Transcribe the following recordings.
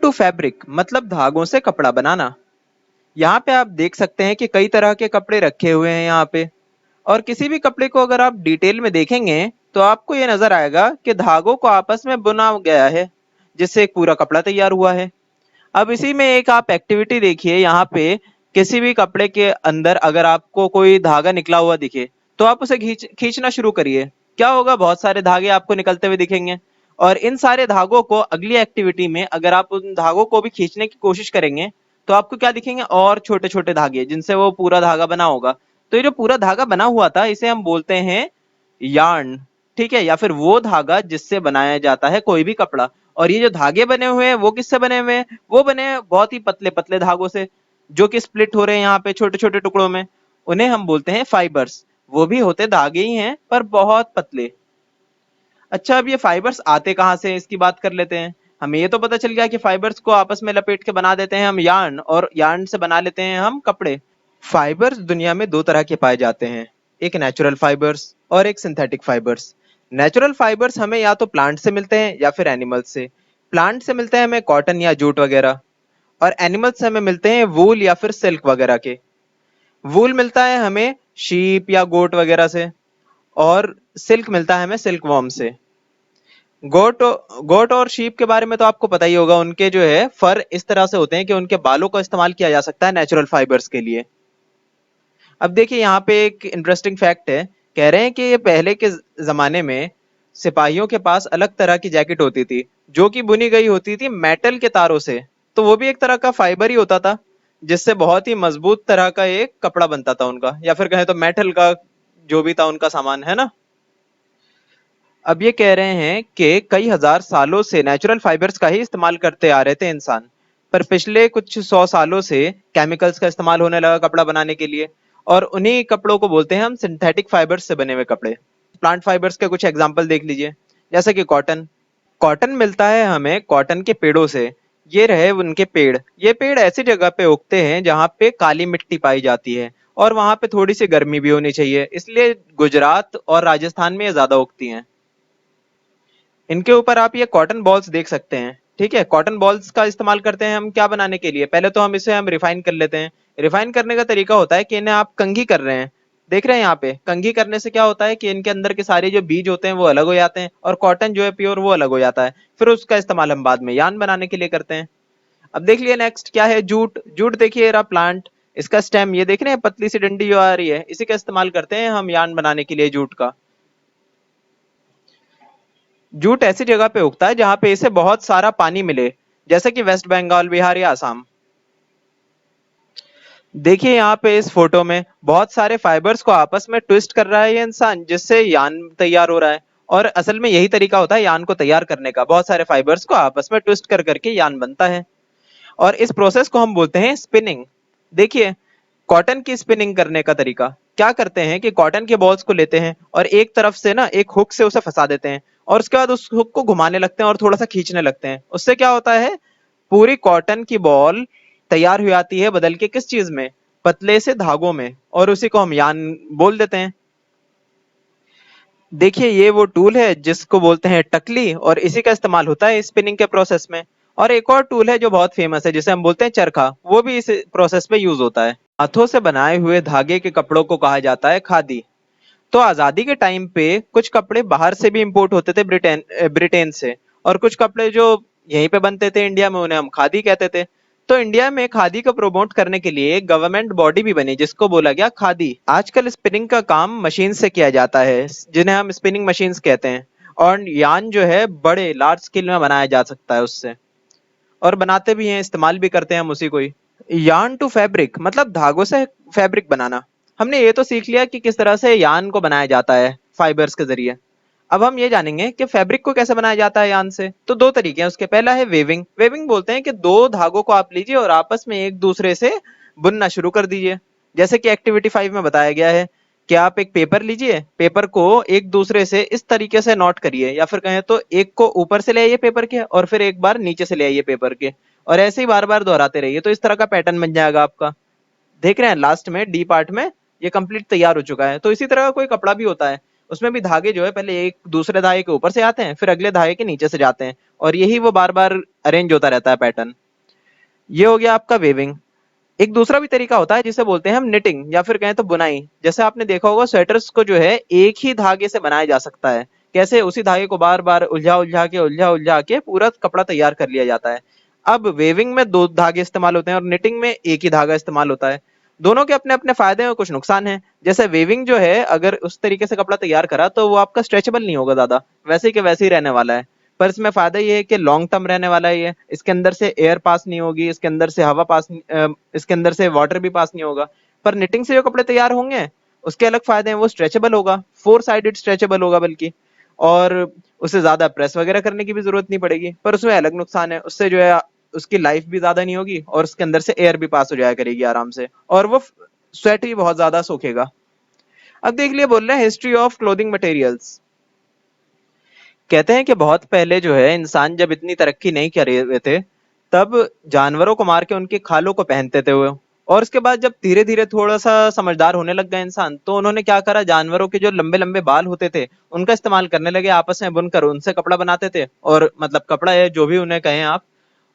To fabric मतलब धागों से कपड़ा बनाना। यहाँ पे आप देख सकते हैं कि कई तरह के कपड़े रखे हुए हैं यहाँ पे। और किसी भी कपड़े को अगर आप डिटेल में देखेंगे तो आपको ये नजर आएगा कि धागों को आपस में बुना गया है, जिससे एक पूरा कपड़ा तैयार हुआ है। अब इसी में एक आप एक्टिविटी देखिए यहाँ पे। किसी भी कपड़े के अंदर अगर आपको कोई धागा निकला हुआ दिखे तो आप उसे खींचना शुरू करिए। क्या होगा, बहुत सारे धागे आपको निकलते हुए दिखेंगे। और इन सारे धागों को अगली एक्टिविटी में अगर आप उन धागों को भी खींचने की कोशिश करेंगे तो आपको क्या दिखेंगे, और छोटे छोटे धागे जिनसे वो पूरा धागा बना होगा। तो ये जो पूरा धागा बना हुआ था इसे हम बोलते हैं यार्न। ठीक है, या फिर वो धागा जिससे बनाया जाता है कोई भी कपड़ा। और ये जो धागे बने हुए हैं वो किससे बने हुए हैं, वो बने हैं बहुत ही पतले पतले धागों से, जो कि स्प्लिट हो रहे हैं यहाँ पे छोटे छोटे टुकड़ों में। उन्हें हम बोलते हैं फाइबर्स। वो भी होते धागे ही हैं पर बहुत पतले। अच्छा, अब ये फाइबर्स आते कहाँ से हैं इसकी बात कर लेते हैं। हमें ये तो पता चल गया कि फाइबर्स को आपस में लपेट के बना देते हैं हम यार्न, और यार्न से बना लेते हैं हम कपड़े। फाइबर्स दुनिया में दो तरह के पाए जाते हैं, एक नेचुरल फाइबर्स और एक सिंथेटिक फाइबर्स। नेचुरल फाइबर्स हमें या तो प्लांट से मिलते हैं या फिर एनिमल्स से। प्लांट से मिलते हैं हमें कॉटन या जूट वगैरह, और एनिमल्स से हमें मिलते हैं वूल या फिर सिल्क वगैरह के। वूल मिलता है हमें शीप या गोट वगैरह से, और सिल्क मिलता है हमें सिल्क वॉर्म से। गोट गोट और शीप के बारे में तो आपको पता ही होगा, उनके जो है फर इस तरह से होते हैं कि उनके बालों का इस्तेमाल किया जा सकता है नेचुरल फाइबर्स के लिए। अब देखिए यहाँ पे एक इंटरेस्टिंग फैक्ट है। कह रहे हैं कि ये पहले के जमाने में सिपाहियों के पास अलग तरह की जैकेट होती थी, जो कि बुनी गई होती थी मेटल के तारों से। तो वो भी एक तरह का फाइबर ही होता था, जिससे बहुत ही मजबूत तरह का एक कपड़ा बनता था उनका, या फिर कहें तो मेटल का जो भी था उनका सामान, है ना। अब ये कह रहे हैं कि कई हजार सालों से नेचुरल फाइबर्स का ही इस्तेमाल करते आ रहे थे इंसान, पर पिछले कुछ 100 सालों से केमिकल्स का इस्तेमाल होने लगा कपड़ा बनाने के लिए। और उन्हीं कपड़ों को बोलते हैं हम सिंथेटिक फाइबर्स से बने हुए कपड़े। प्लांट फाइबर्स के कुछ एग्जांपल देख लीजिए, जैसे कि कॉटन। कॉटन मिलता है हमें कॉटन के पेड़ों से। ये रहे उनके पेड़। ये पेड़ ऐसी जगह पे उगते हैं जहाँ पे काली मिट्टी पाई जाती है, और वहां पे थोड़ी सी गर्मी भी होनी चाहिए, इसलिए गुजरात और राजस्थान में ये ज्यादा उगती हैं। इनके ऊपर आप ये कॉटन बॉल्स देख सकते हैं। ठीक है, कॉटन बॉल्स का इस्तेमाल करते हैं हम क्या बनाने के लिए, पहले तो हम रिफाइन कर लेते हैं। रिफाइन करने का तरीका होता है कि इन्हें आप कंघी कर रहे हैं। देख रहे हैं यहाँ पे, कंघी करने से क्या होता है कि इनके अंदर के सारे जो बीज होते हैं वो अलग हो जाते हैं, और कॉटन जो है प्योर वो अलग हो जाता है। फिर उसका इस्तेमाल हम बाद में यान बनाने के लिए करते हैं। अब देख लिया नेक्स्ट क्या है, जूट। जूट देखिए रहा प्लांट। इसका स्टेम ये देख रहे हैं, पतली सी डंडी जो आ रही है, इसी का इस्तेमाल करते हैं हम यान बनाने के लिए जूट का। जूट ऐसी जगह पे उगता है जहां पे इसे बहुत सारा पानी मिले, जैसे कि वेस्ट बंगाल, बिहार या असम। देखिए यहाँ पे इस फोटो में बहुत सारे फाइबर्स को आपस में ट्विस्ट कर रहा है ये इंसान, जिससे यान तैयार हो रहा है। और असल में यही तरीका होता है यान को तैयार करने का, बहुत सारे फाइबर्स को आपस में ट्विस्ट कर करके यान बनता है। और इस प्रोसेस को हम बोलते हैं स्पिनिंग। देखिए, कॉटन की स्पिनिंग करने का तरीका क्या करते हैं कि कॉटन के बॉल्स को लेते हैं और एक तरफ से ना एक हुक से उसे फंसा देते हैं, और उसके बाद उस हुक को घुमाने लगते हैं और थोड़ा सा खींचने लगते हैं। उससे क्या होता है, पूरी कॉटन की बॉल तैयार हो जाती है, बदल के किस चीज में, पतले से धागों में, और उसी को हम यान बोल देते हैं। देखिए ये वो टूल है जिसको बोलते हैं टकली, और इसी का इस्तेमाल होता है स्पिनिंग के प्रोसेस में। और एक और टूल है जो बहुत फेमस है जिसे हम बोलते हैं चरखा, वो भी इस प्रोसेस में यूज होता है। हाथों से बनाए हुए धागे के कपड़ों को कहा जाता है खादी। तो आजादी के टाइम पे कुछ कपड़े बाहर से भी इंपोर्ट होते थे, ब्रिटेन ब्रिटेन से। और कुछ कपड़े जो यहीं पे बनते थे इंडिया में, उन्हें हम खादी कहते थे। तो इंडिया में खादी को प्रमोट करने के लिए एक गवर्नमेंट बॉडी भी बनी जिसको बोला गया खादी। आजकल स्पिनिंग का काम मशीन से किया जाता है, जिन्हें हम स्पिनिंग मशीन्स कहते हैं। और यान जो है बड़े लार्ज स्केल में बनाया जा सकता है उससे, और बनाते भी हैं, इस्तेमाल भी करते हैं हम उसी को ही। यान टू फैब्रिक मतलब धागों से फैब्रिक बनाना। हमने ये तो सीख लिया कि किस तरह से यान को बनाया जाता है फाइबर्स के जरिए। अब हम ये जानेंगे कि फैब्रिक को कैसे बनाया जाता है यान से। तो दो तरीके हैं उसके। पहला है वेविंग। वेविंग बोलते हैं कि दो धागों को आप लीजिए और आपस में एक दूसरे से बुनना शुरू कर दीजिए। जैसे कि एक्टिविटी 5 में बताया गया है कि आप एक पेपर लीजिए, पेपर को एक दूसरे से इस तरीके से नोट करिए, या फिर कहें तो एक को ऊपर से ले आइए पेपर के, और फिर एक बार नीचे से ले आइए पेपर के, और ऐसे ही बार बार दोहराते रहिए, तो इस तरह का पैटर्न बन जाएगा आपका। देख रहे हैं लास्ट में डी पार्ट में ये कंप्लीट तैयार हो चुका है। तो इसी तरह का कोई कपड़ा भी होता है, उसमें भी धागे जो है पहले एक दूसरे धागे के ऊपर से आते हैं, फिर अगले धागे के नीचे से जाते हैं, और यही वो बार बार अरेंज होता रहता है पैटर्न। ये हो गया आपका वेविंग। एक दूसरा भी तरीका होता है जिसे बोलते हैं हम निटिंग, या फिर कहें तो बुनाई। जैसे आपने देखा होगा स्वेटर्स को जो है एक ही धागे से बनाया जा सकता है। कैसे? उसी धागे को बार बार उलझा उलझा के पूरा कपड़ा तैयार कर लिया जाता है। अब वेविंग में दो धागे इस्तेमाल होते हैं और निटिंग में एक ही धागा इस्तेमाल होता है। दोनों के अपने अपने फायदे और कुछ नुकसान हैं। जैसे वेविंग जो है, अगर उस तरीके से कपड़ा तैयार करा तो वो आपका स्ट्रेचेबल नहीं होगा ज्यादा, वैसे के वैसे ही रहने वाला है। पर इसमें फायदा ये है कि लॉन्ग टर्म रहने वाला है। ये इसके अंदर से एयर पास नहीं होगी, इसके अंदर से हवा पास इसके अंदर से वाटर भी पास नहीं होगा। पर निटिंग से जो कपड़े तैयार होंगे उसके अलग फायदे हैं। वो स्ट्रेचेबल होगा, फोर साइडेड स्ट्रेचेबल होगा बल्कि, और उसे ज्यादा प्रेस वगैरह करने की भी जरूरत नहीं पड़ेगी। पर उसमें अलग नुकसान है, उससे जो है उसकी लाइफ भी ज्यादा नहीं होगी और उसके अंदर से एयर भी पास हो जाया करेगी आराम से, और वो स्वेट भी बहुत ज्यादा सोखेगा। अब देख लिए, बोल रहे हैं हिस्ट्री ऑफ क्लोथिंग मटेरियल्स। कहते हैं कि बहुत पहले जो है इंसान जब इतनी तरक्की नहीं कर रहे थे, तब जानवरों को मार के उनकी खालों को पहनते थे वो। और उसके बाद जब धीरे धीरे थोड़ा सा समझदार होने लग गया इंसान, तो उन्होंने क्या करा, जानवरों के जो लंबे लंबे बाल होते थे उनका इस्तेमाल करने लगे, आपस में बुनकर उनसे कपड़ा बनाते थे, और मतलब कपड़ा है जो भी उन्हें कहें आप,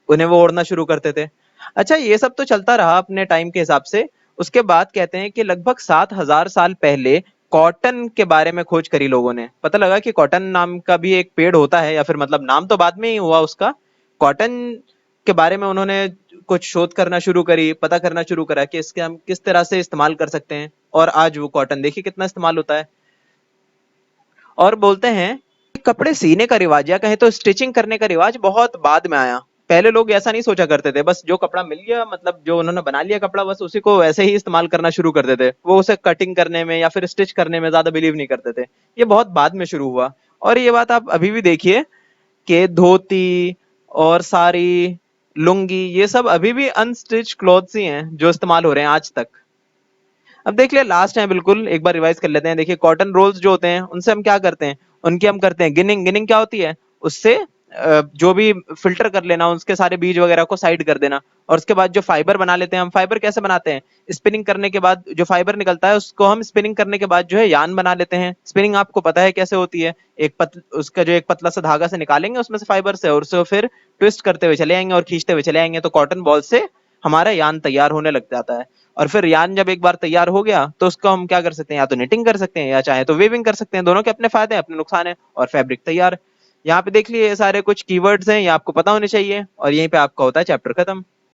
उन्हें वो ओढ़ना शुरू करते थे। अच्छा, ये सब तो चलता रहा अपने टाइम के हिसाब से। उसके बाद कहते हैं कि लगभग 7,000 साल पहले कॉटन के बारे में खोज करी लोगों ने। पता लगा कि कॉटन नाम का भी एक पेड़ होता है, या फिर मतलब नाम तो बाद में ही हुआ उसका। कॉटन के बारे में उन्होंने कुछ शोध करना शुरू करी, पता करना शुरू करा कि इसके हम किस तरह से इस्तेमाल कर सकते हैं, और आज वो कॉटन देखिए कितना इस्तेमाल होता है। और बोलते हैं कि कपड़े सीने का रिवाज, या कहें तो स्टिचिंग करने का रिवाज, बहुत बाद में आया। पहले लोग ऐसा नहीं सोचा करते थे, बस जो कपड़ा मिल गया, मतलब जो उन्होंने बना लिया कपड़ा, बस उसी को वैसे ही इस्तेमाल करना शुरू करते थे। वो उसे कटिंग करने में या फिर स्टिच करने में ज्यादा बिलीव नहीं करते थे। ये बहुत बाद में शुरू हुआ। और ये बात आप अभी भी देखिए कि धोती और साड़ी, लुंगी, ये सब अभी भी अनस्टिच क्लॉथ्स ही हैं जो इस्तेमाल हो रहे हैं आज तक। अब देख लिया, लास्ट है बिल्कुल, एक बार रिवाइज कर लेते हैं। देखिए, कॉटन रोल्स जो होते हैं उनसे हम क्या करते हैं, उनकी हम करते हैं गिनिंग। गिनिंग क्या होती है? उससे जो भी फिल्टर कर लेना, उसके सारे बीज वगैरह को साइड कर देना। और उसके बाद जो फाइबर बना लेते हैं हम, फाइबर कैसे बनाते हैं, स्पिनिंग करने के बाद जो फाइबर निकलता है उसको हम स्पिनिंग करने के बाद जो है यान बना लेते हैं। स्पिनिंग आपको पता है कैसे होती है, उसका जो एक पतला सा धागा से निकालेंगे उसमें से फाइबर से, और उसको फिर ट्विस्ट करते हुए चले आएंगे और खींचते हुए चले आएंगे, तो कॉटन बॉल से हमारा यान तैयार होने लग जाता है। और फिर यान जब एक बार तैयार हो गया तो उसको हम क्या कर सकते हैं, या तो निटिंग कर सकते हैं या चाहे तो वेविंग कर सकते हैं। दोनों के अपने फायदे हैं, अपने नुकसान है, और फैब्रिक तैयार। यहाँ पे देख लिए, ये सारे कुछ कीवर्ड्स हैं, ये आपको पता होने चाहिए, और यहीं पे आपका होता है चैप्टर खत्म।